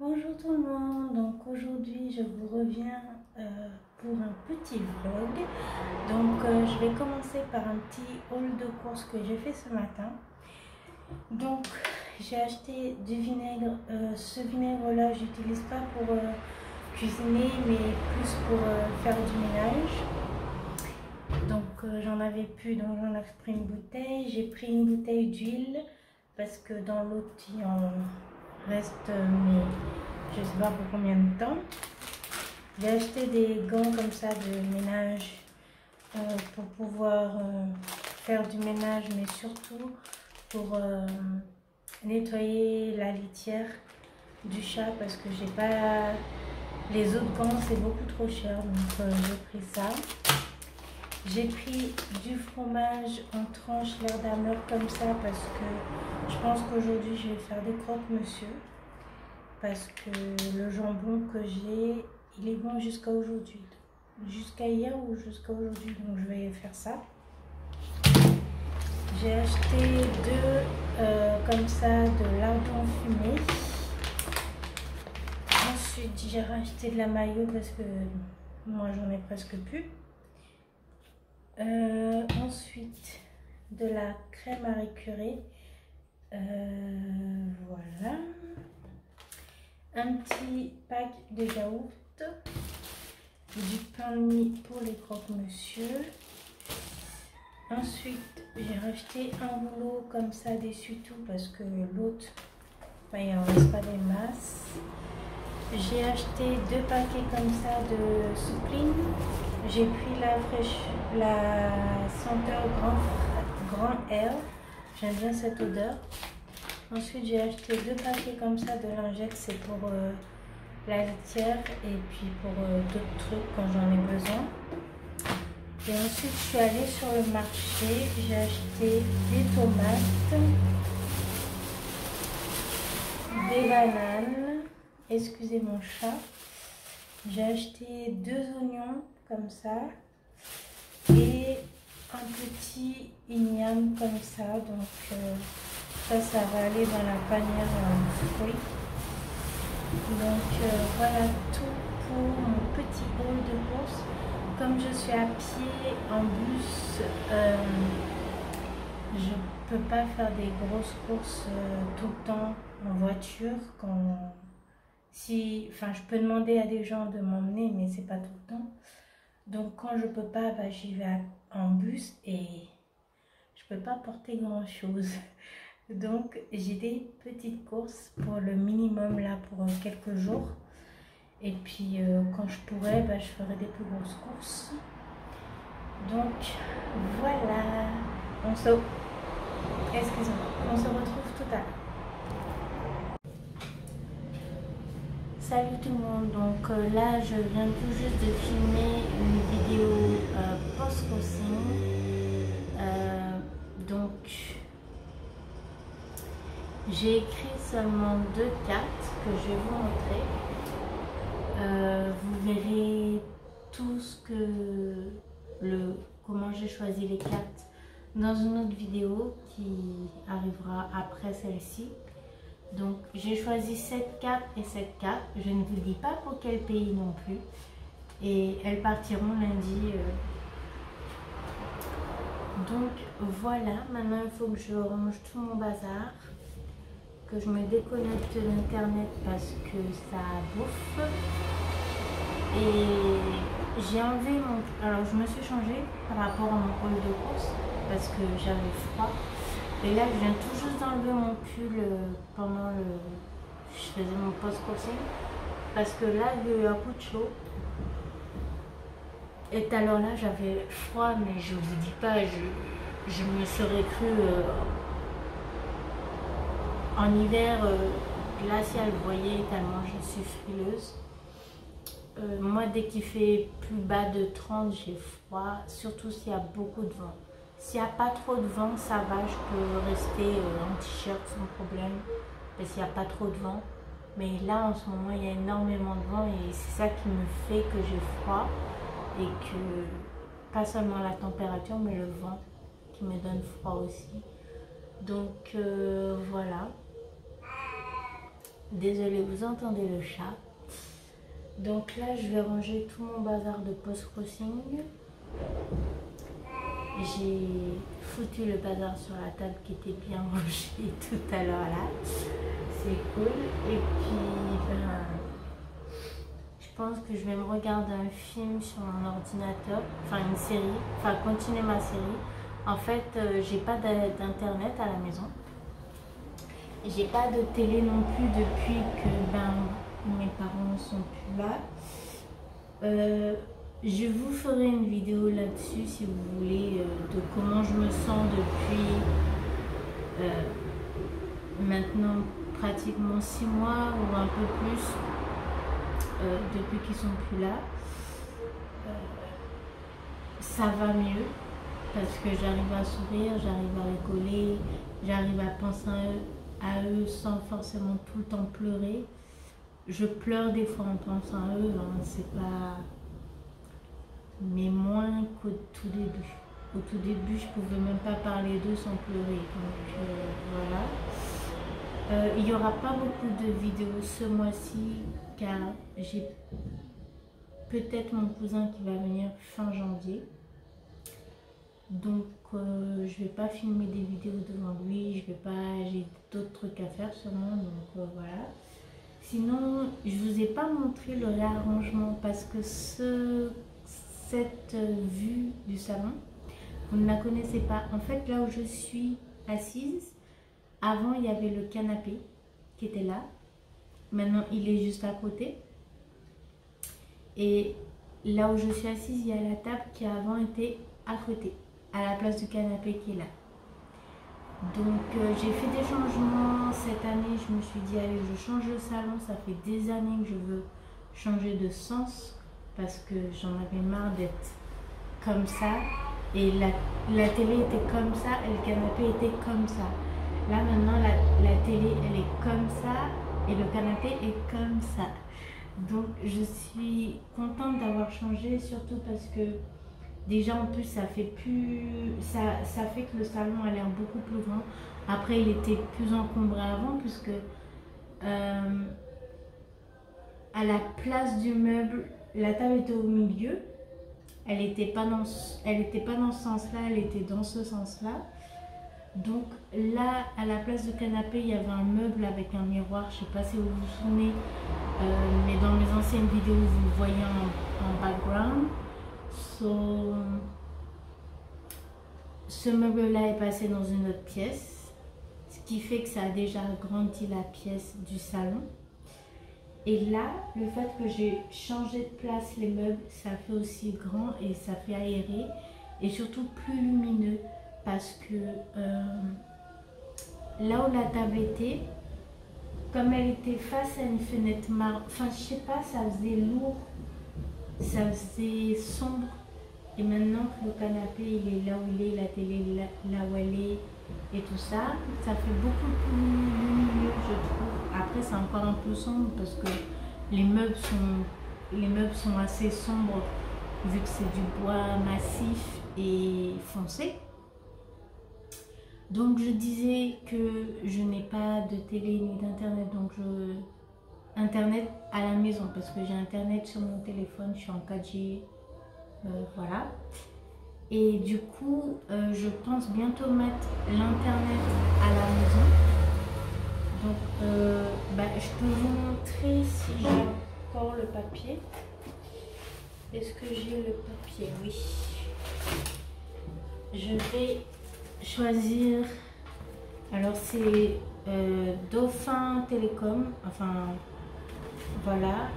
Bonjour tout le monde, donc aujourd'hui je vous reviens pour un petit vlog. Donc je vais commencer par un petit haul de courses que j'ai fait ce matin. Donc j'ai acheté du vinaigre, ce vinaigre là j'utilise pas pour cuisiner mais plus pour faire du ménage. Donc j'en avais plus, donc j'en ai pris une bouteille. J'ai pris une bouteille d'huile parce que dans l'autre il en reste, mais je sais pas pour combien de temps. J'ai acheté des gants comme ça de ménage pour pouvoir faire du ménage, mais surtout pour nettoyer la litière du chat parce que j'ai pas les autres gants, c'est beaucoup trop cher, donc j'ai pris ça. J'ai pris du fromage en tranches l'air d'ameur comme ça parce que je pense qu'aujourd'hui je vais faire des croque-monsieur. Parce que le jambon que j'ai, il est bon jusqu'à aujourd'hui. Jusqu'à hier ou jusqu'à aujourd'hui, donc je vais faire ça. J'ai acheté comme ça de lardons fumés. Ensuite, j'ai racheté de la mayo parce que moi j'en ai presque plus. Ensuite, de la crème à récurer. Voilà. Un petit pack de yaourt, du pain de mie pour les croque-monsieur. Ensuite, j'ai racheté un rouleau comme ça d'essuie-tout parce que l'autre, il n'en reste pas des masses. J'ai acheté 2 paquets comme ça de soupline. J'ai pris la senteur grand air. J'aime bien cette odeur. Ensuite, j'ai acheté 2 paquets comme ça de lingettes, c'est pour la litière et puis pour d'autres trucs quand j'en ai besoin. Et ensuite, je suis allée sur le marché, j'ai acheté des tomates, des bananes, excusez mon chat. J'ai acheté 2 oignons comme ça et un petit igname comme ça, donc ça va aller dans la panière fruits. Donc voilà tout pour mon petit haul de course. Comme je suis à pied en bus, je peux pas faire des grosses courses tout le temps en voiture. Je peux demander à des gens de m'emmener, mais c'est pas tout le temps. Donc quand je peux pas, j'y vais en bus et je peux pas porter grand chose. Donc j'ai des petites courses pour le minimum là pour quelques jours. Et puis quand je pourrai, je ferai des plus grosses courses. Donc voilà. On se retrouve tout à l'heure. Salut tout le monde. Donc là je viens tout juste de filmer une vidéo post-crossing. Donc j'ai écrit seulement 2 cartes que je vais vous montrer. Vous verrez tout comment j'ai choisi les cartes dans une autre vidéo qui arrivera après celle-ci. Donc j'ai choisi cette carte et cette carte. Je ne vous dis pas pour quel pays non plus. Et elles partiront lundi. Donc voilà, maintenant il faut que je range tout mon bazar, que je me déconnecte de l'internet parce que ça bouffe. Et j'ai enlevé alors je me suis changée par rapport à mon haul de course parce que j'avais froid. Et là je viens tout juste d'enlever mon pull pendant je faisais mon post-crossing parce que là il y a eu un coup de chaud. Et alors là j'avais froid, mais je vous dis pas, je me serais cru en hiver glacial, vous voyez, tellement je suis frileuse. Moi dès qu'il fait plus bas de 30 j'ai froid, surtout s'il y a beaucoup de vent. S'il n'y a pas trop de vent ça va, je peux rester en t-shirt sans problème parce qu'il n'y a pas trop de vent. Mais là en ce moment il y a énormément de vent et c'est ça qui me fait que j'ai froid. Et que pas seulement la température mais le vent qui me donne froid aussi. Donc voilà. Désolée, vous entendez le chat. Donc là, je vais ranger tout mon bazar de post-crossing. J'ai foutu le bazar sur la table qui était bien rangé tout à l'heure là. C'est cool. Et puis, je pense que je vais me regarder un film sur mon ordinateur. Enfin, une série. Enfin, continuer ma série. En fait, j'ai pas d'internet à la maison. J'ai pas de télé non plus depuis que mes parents sont plus là. Je vous ferai une vidéo là-dessus si vous voulez, de comment je me sens depuis maintenant pratiquement 6 mois ou un peu plus, depuis qu'ils sont plus là. Ça va mieux parce que j'arrive à sourire, j'arrive à rigoler, j'arrive à penser à eux sans forcément tout le temps pleurer. Je pleure des fois en pensant à eux, hein, c'est pas... mais moins qu'au tout début. Au tout début, je pouvais même pas parler d'eux sans pleurer. Donc voilà. Il n'y aura pas beaucoup de vidéos ce mois-ci car j'ai peut-être mon cousin qui va venir fin janvier. Donc je vais pas filmer des vidéos devant lui, j'ai d'autres trucs à faire sûrement, donc voilà. Sinon, je vous ai pas montré le réarrangement parce que cette vue du salon, vous ne la connaissez pas. En fait, là où je suis assise, avant il y avait le canapé qui était là. Maintenant, il est juste à côté. Et là où je suis assise, il y a la table qui avant était à côté, à la place du canapé qui est là. Donc j'ai fait des changements cette année. Je me suis dit allez, je change le salon. Ça fait des années que je veux changer de sens parce que j'en avais marre d'être comme ça. Et la télé était comme ça et le canapé était comme ça. Là maintenant la télé elle est comme ça et le canapé est comme ça. Donc je suis contente d'avoir changé, surtout parce que déjà en plus ça fait que le salon a l'air beaucoup plus grand. Après il était plus encombré avant puisque à la place du meuble, la table était au milieu. Elle n'était pas dans ce sens-là, elle était dans ce sens-là. Donc là, à la place du canapé, il y avait un meuble avec un miroir. Je ne sais pas si vous vous souvenez, mais dans mes anciennes vidéos, vous le voyez en background. Ce meuble-là est passé dans une autre pièce, ce qui fait que ça a déjà agrandi la pièce du salon. Et là, le fait que j'ai changé de place les meubles, ça fait aussi grand et ça fait aéré et surtout plus lumineux parce que là où la table était, comme elle était face à une fenêtre marron, enfin je sais pas, ça faisait lourd, ça faisait sombre. Et maintenant que le canapé il est là où il est, la télé là où elle est et tout ça, ça fait beaucoup plus lumineux je trouve. Après c'est encore un peu sombre parce que les meubles sont assez sombres vu que c'est du bois massif et foncé. Donc je disais que je n'ai pas de télé ni d'internet, donc internet à la maison parce que j'ai internet sur mon téléphone, je suis en 4G. Voilà, et du coup je pense bientôt mettre l'internet à la maison. Donc je peux vous montrer si j'ai encore le papier. Est-ce que j'ai le papier? Oui. Je vais choisir, alors c'est Dauphin Télécom, enfin voilà,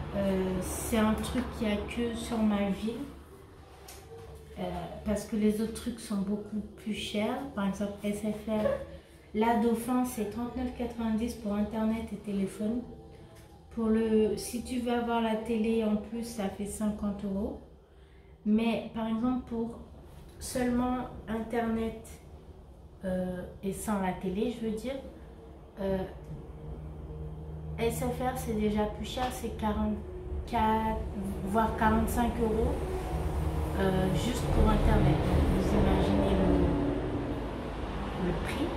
c'est un truc qui a que sur ma ville. Parce que les autres trucs sont beaucoup plus chers. Par exemple SFR, la Dauphin c'est 39,90 pour internet et téléphone. Si tu veux avoir la télé en plus, ça fait 50 €. Mais par exemple pour seulement internet et sans la télé, je veux dire, SFR c'est déjà plus cher, c'est 44 voire 45 €. Juste pour internet, donc vous imaginez le prix.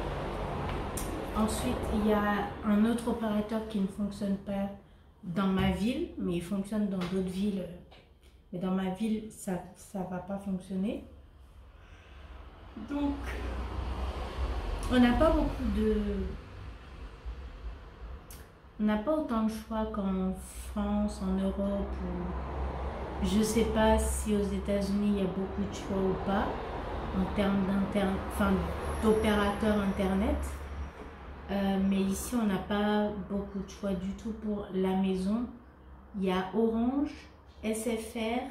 En Ensuite, il y a un autre opérateur qui ne fonctionne pas dans ma ville, mais il fonctionne dans d'autres villes. Mais dans ma ville, ça va pas fonctionner. Donc, on n'a pas on n'a pas autant de choix qu'en France, en Europe, ou je sais pas si aux États-Unis il y a beaucoup de choix ou pas en termes d'opérateurs internet. Mais ici, on n'a pas beaucoup de choix du tout pour la maison. Il y a Orange, SFR,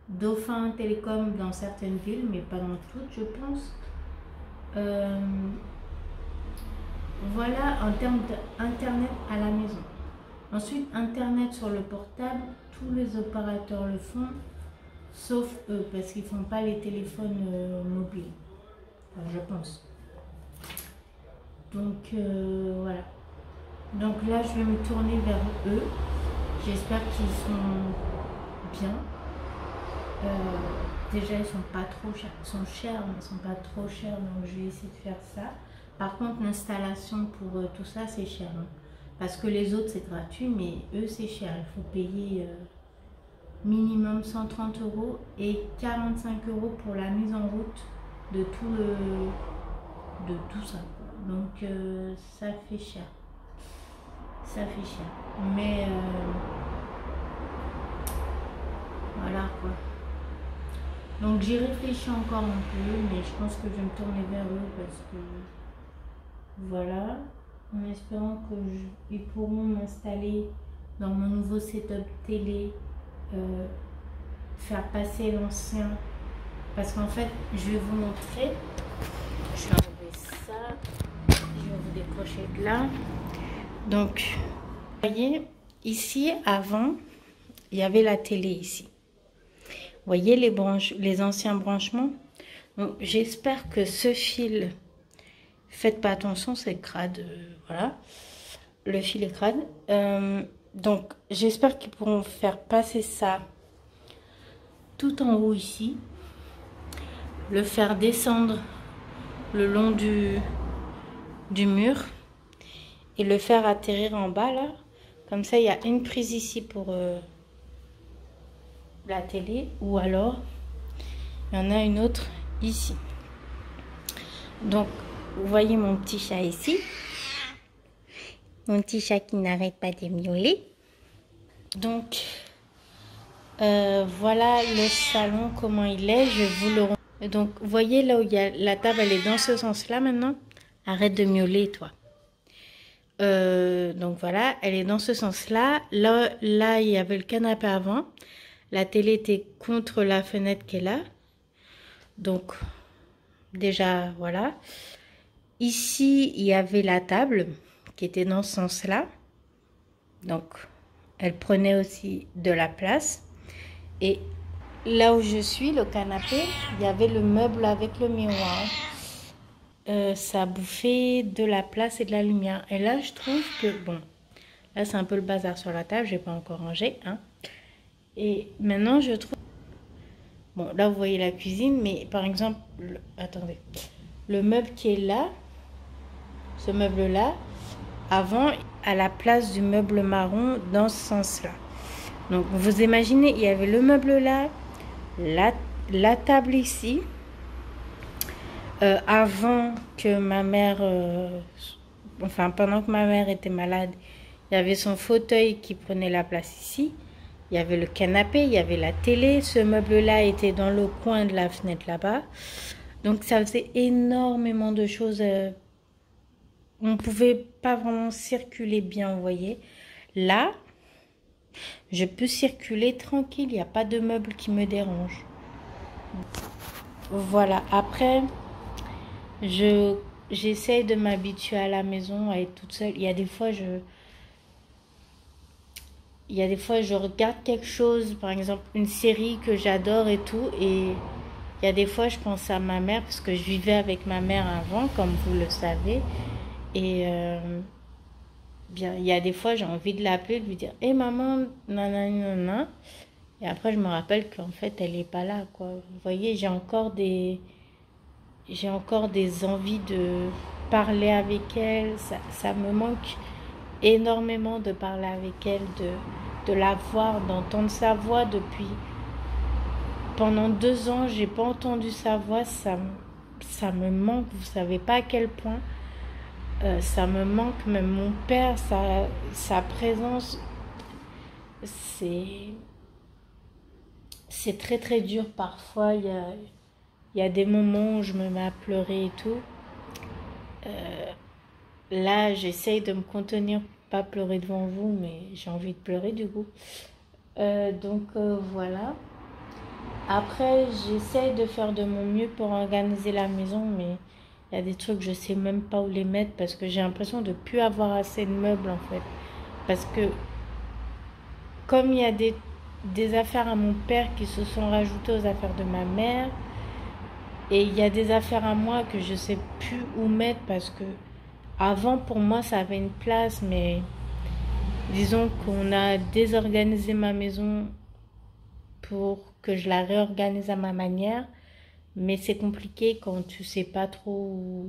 Dauphin Télécom dans certaines villes, mais pas dans toutes, je pense. Voilà en termes d'internet à la maison. Ensuite, internet sur le portable, tous les opérateurs le font, sauf eux, parce qu'ils ne font pas les téléphones mobiles. Enfin, je pense. Donc voilà. Donc là, je vais me tourner vers eux. J'espère qu'ils sont bien. Déjà, ils sont pas trop chers. Ils sont chers, mais ils sont pas trop chers. Donc je vais essayer de faire ça. Par contre, l'installation pour tout ça, c'est cher. Hein. Parce que les autres, c'est gratuit, mais eux, c'est cher. Il faut payer minimum 130 € et 45 € pour la mise en route de tout ça. Donc, ça fait cher. Ça fait cher. Mais voilà quoi. Donc, j'y réfléchis encore un peu, mais je pense que je vais me tourner vers eux parce que voilà. En espérant qu'ils pourront m'installer dans mon nouveau setup télé, faire passer l'ancien. Parce qu'en fait, je vais vous montrer. Je vais enlever ça. Je vais vous décrocher de là. Donc, vous voyez, ici, avant, il y avait la télé ici. Vous voyez les anciens branchements. Donc, j'espère que ce fil, faites pas attention, c'est crade. Voilà, le fil est crade. Donc, j'espère qu'ils pourront faire passer ça tout en haut ici. Le faire descendre le long du mur et le faire atterrir en bas là. Comme ça, il y a une prise ici pour la télé, ou alors il y en a une autre ici. Donc, vous voyez mon petit chat ici. Mon petit chat qui n'arrête pas de miauler. Donc, voilà le salon, comment il est. Je vous le... Donc, vous voyez là où il y a la table, elle est dans ce sens-là maintenant. Arrête de miauler, toi. Donc voilà, elle est dans ce sens-là. Là, il y avait le canapé avant. La télé était contre la fenêtre qui est là. Donc, déjà, voilà. Ici, il y avait la table qui était dans ce sens-là. Donc, elle prenait aussi de la place. Et là où je suis, le canapé, il y avait le meuble avec le miroir. Ça bouffait de la place et de la lumière. Et là, je trouve que, bon, là, c'est un peu le bazar sur la table. Je n'ai pas encore rangé, hein. Et maintenant, je trouve... Bon, là, vous voyez la cuisine, mais par exemple, attendez. Le meuble qui est là, ce meuble-là, avant, à la place du meuble marron, dans ce sens-là. Donc, vous imaginez, il y avait le meuble là, la table ici. Avant que ma mère, enfin pendant que ma mère était malade, il y avait son fauteuil qui prenait la place ici. Il y avait le canapé, il y avait la télé. Ce meuble-là était dans le coin de la fenêtre là-bas. Donc ça faisait énormément de choses. On ne pouvait pas vraiment circuler bien, vous voyez. Là, je peux circuler tranquille, il n'y a pas de meuble qui me dérange. Voilà, après... J'essaie de m'habituer à la maison, à être toute seule. Il y a des fois, je regarde quelque chose, par exemple une série que j'adore et tout. Et il y a des fois, je pense à ma mère, parce que je vivais avec ma mère avant, comme vous le savez. Et bien, il y a des fois, j'ai envie de l'appeler, de lui dire « Hé maman, nanana ». Et après, je me rappelle qu'en fait, elle n'est pas là, quoi. Vous voyez, j'ai encore des j'ai encore des envies de parler avec elle. Ça me manque énormément de parler avec elle, de la voir, d'entendre sa voix. Depuis pendant 2 ans, j'ai pas entendu sa voix. Ça me manque. Vous savez pas à quel point ça me manque. Même mon père, sa présence, c'est très très dur parfois. Il y a des moments où je me mets à pleurer et tout. Là, j'essaye de me contenir, pas pleurer devant vous, mais j'ai envie de pleurer du coup. Voilà. Après, j'essaye de faire de mon mieux pour organiser la maison, mais il y a des trucs, je sais même pas où les mettre parce que j'ai l'impression de plus avoir assez de meubles en fait. Parce que comme il y a des affaires à mon père qui se sont rajoutées aux affaires de ma mère, et il y a des affaires à moi que je sais plus où mettre parce que avant pour moi ça avait une place, mais disons qu'on a désorganisé ma maison pour que je la réorganise à ma manière, mais c'est compliqué quand tu sais pas trop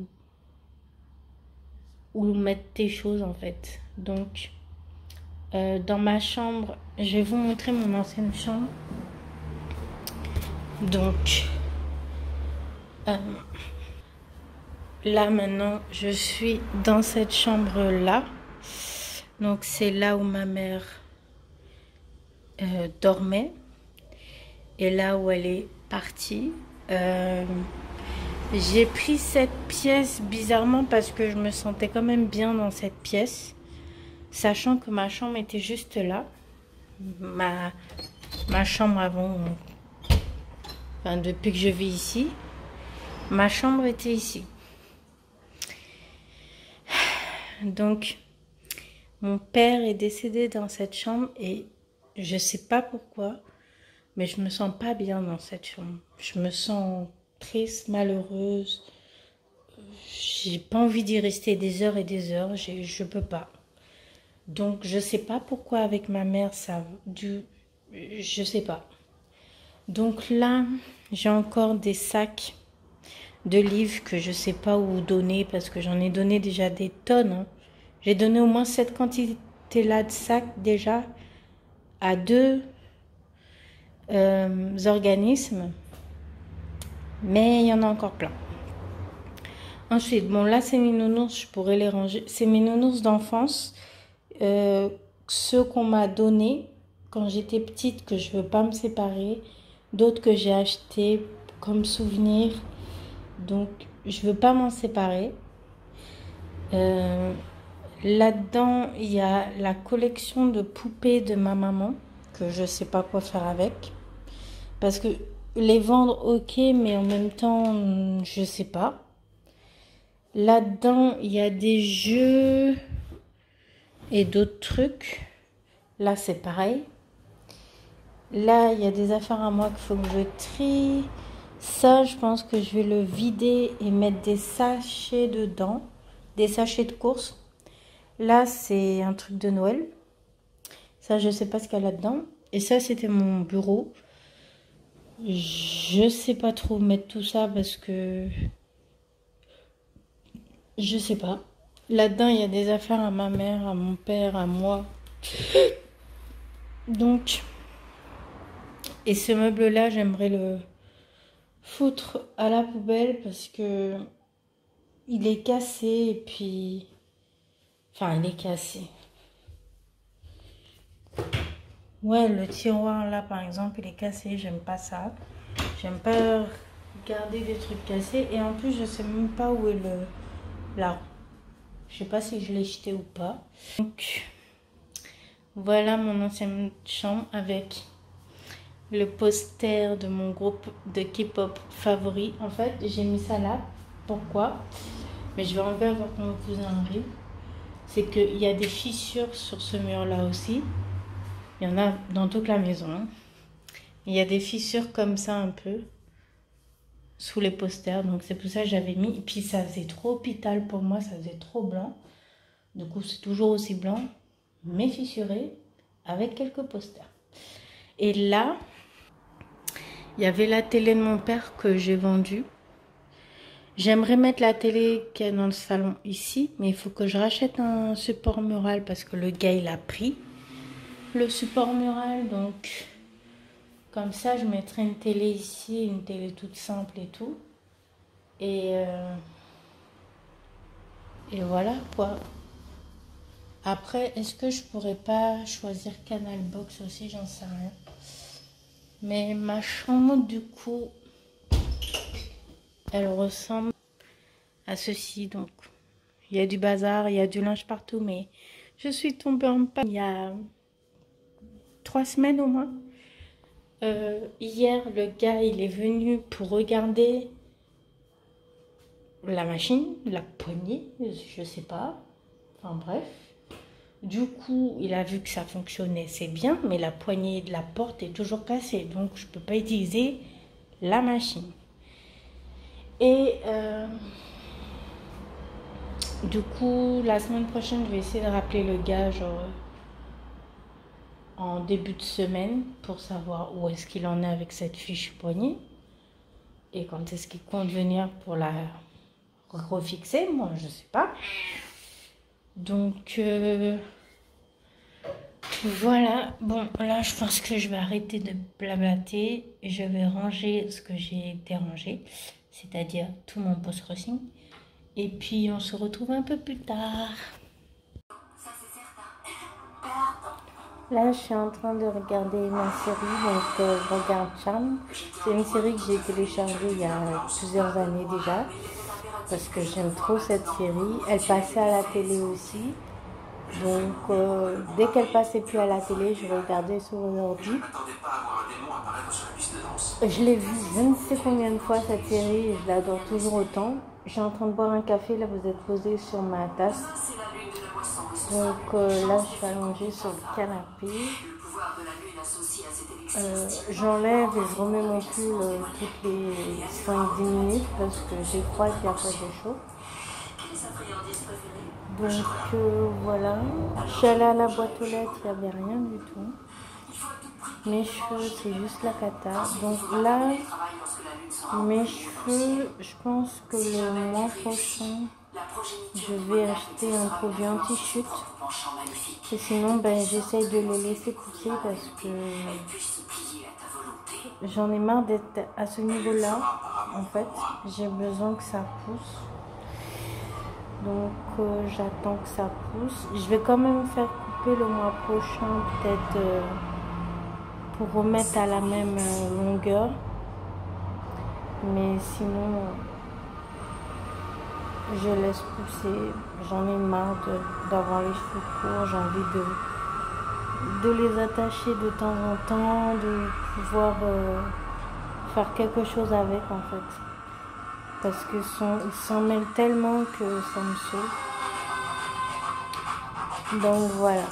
où mettre tes choses en fait. Donc dans ma chambre, je vais vous montrer mon ancienne chambre. Donc là maintenant, je suis dans cette chambre là. Donc c'est là où ma mère dormait et là où elle est partie. J'ai pris cette pièce bizarrement parce que je me sentais quand même bien dans cette pièce, sachant que ma chambre était juste là. Ma chambre avant, enfin, depuis que je vis ici, ma chambre était ici. Donc mon père est décédé dans cette chambre et je sais pas pourquoi, mais je me sens pas bien dans cette chambre. Je me sens triste, malheureuse. J'ai pas envie d'y rester des heures et des heures. Je peux pas. Donc je sais pas pourquoi avec ma mère je sais pas. Donc là, j'ai encore des sacs de livres que je sais pas où donner parce que j'en ai donné déjà des tonnes. Hein. J'ai donné au moins cette quantité-là de sacs déjà à 2 organismes, mais il y en a encore plein. Ensuite, bon là c'est mes nounours, je pourrais les ranger. C'est mes nounours d'enfance, ceux qu'on m'a donnés quand j'étais petite, que je veux pas me séparer, d'autres que j'ai achetés comme souvenir, donc je veux pas m'en séparer. Là-dedans, il y a la collection de poupées de ma maman, que je sais pas quoi faire avec. Parce que les vendre, ok, mais en même temps, je sais pas. Là-dedans, il y a des jeux et d'autres trucs. Là, c'est pareil. Là, il y a des affaires à moi qu'il faut que je trie. Ça, je pense que je vais le vider et mettre des sachets dedans. Des sachets de course. Là, c'est un truc de Noël. Ça, je sais pas ce qu'il y a là-dedans. Et ça, c'était mon bureau. Je sais pas trop mettre tout ça parce que... Je sais pas. Là-dedans, il y a des affaires à ma mère, à mon père, à moi. Donc... Et ce meuble-là, j'aimerais le foutre à la poubelle parce que... Il est cassé et puis... Enfin, il est cassé. Ouais, le tiroir là, par exemple, il est cassé. J'aime pas ça. J'aime pas garder des trucs cassés. Et en plus, je sais même pas où est la... Je sais pas si je l'ai jeté ou pas. Donc, voilà mon ancienne chambre avec le poster de mon groupe de K-pop favori. En fait, j'ai mis ça là. Pourquoi? Mais je vais enlever avant que mon cousin arrive. C'est qu'il y a des fissures sur ce mur-là aussi. Il y en a dans toute la maison. Hein. Il y a des fissures comme ça un peu sous les posters. Donc c'est pour ça que j'avais mis. Et puis ça faisait trop hôpital pour moi. Ça faisait trop blanc. Du coup c'est toujours aussi blanc. Mais fissuré avec quelques posters. Et là, il y avait la télé de mon père que j'ai vendue. J'aimerais mettre la télé qui est dans le salon ici, mais il faut que je rachète un support mural parce que le gars il a pris le support mural. Donc comme ça je mettrai une télé ici, une télé toute simple et tout. Et voilà quoi. Après, est-ce que je pourrais pas choisir Canal Box aussi? J'en sais rien. Mais ma chambre du coup, elle ressemble à ceci. Donc il y a du bazar, il y a du linge partout, mais je suis tombée en panne il y a 3 semaines au moins. Hier, le gars, il est venu pour regarder la machine, la poignée, je sais pas. Enfin bref. Du coup, il a vu que ça fonctionnait, c'est bien, mais la poignée de la porte est toujours cassée. Donc, je peux pas utiliser la machine. Et du coup, la semaine prochaine, je vais essayer de rappeler le gars, genre en début de semaine, pour savoir où est-ce qu'il en est avec cette fichue poignée. Et quand est-ce qu'il compte venir pour la refixer, moi, je sais pas. Donc, voilà. Bon, là, je pense que je vais arrêter de blablater. Je vais ranger ce que j'ai dérangé, c'est-à-dire tout mon post-crossing. Et puis, on se retrouve un peu plus tard. Là, je suis en train de regarder ma série, donc je regarde Charmed. C'est une série que j'ai téléchargée il y a plusieurs années déjà, parce que j'aime trop cette série. Elle passait à la télé aussi, donc dès qu'elle passait plus à la télé, je regardais sur mon ordi. Je l'ai vue je ne sais combien de fois cette série, et je l'adore toujours autant. Je suis en train de boire un café, là vous êtes posé sur ma tasse. Donc là, je suis allongée sur le canapé. J'enlève et je remets mon pull toutes les 5-10 minutes parce que j'ai froid et après j'ai chaud. Donc voilà. Je suis allée à la boîte aux lettres, il n'y avait rien du tout. Mes cheveux, c'est juste la cata. Donc là, mes cheveux, je pense que le mois prochain, je vais acheter un produit anti-chute. Et sinon, j'essaye de les laisser pousser parce que j'en ai marre d'être à ce niveau-là. En fait, j'ai besoin que ça pousse. Donc, j'attends que ça pousse. Je vais quand même faire couper le mois prochain, peut-être pour remettre à la même longueur. Mais sinon, je laisse pousser. J'en ai marre d'avoir les cheveux courts. J'ai envie de les attacher de temps en temps, de pouvoir faire quelque chose avec en fait. Parce qu'ils s'en mêlent tellement que ça me saoule. Donc voilà.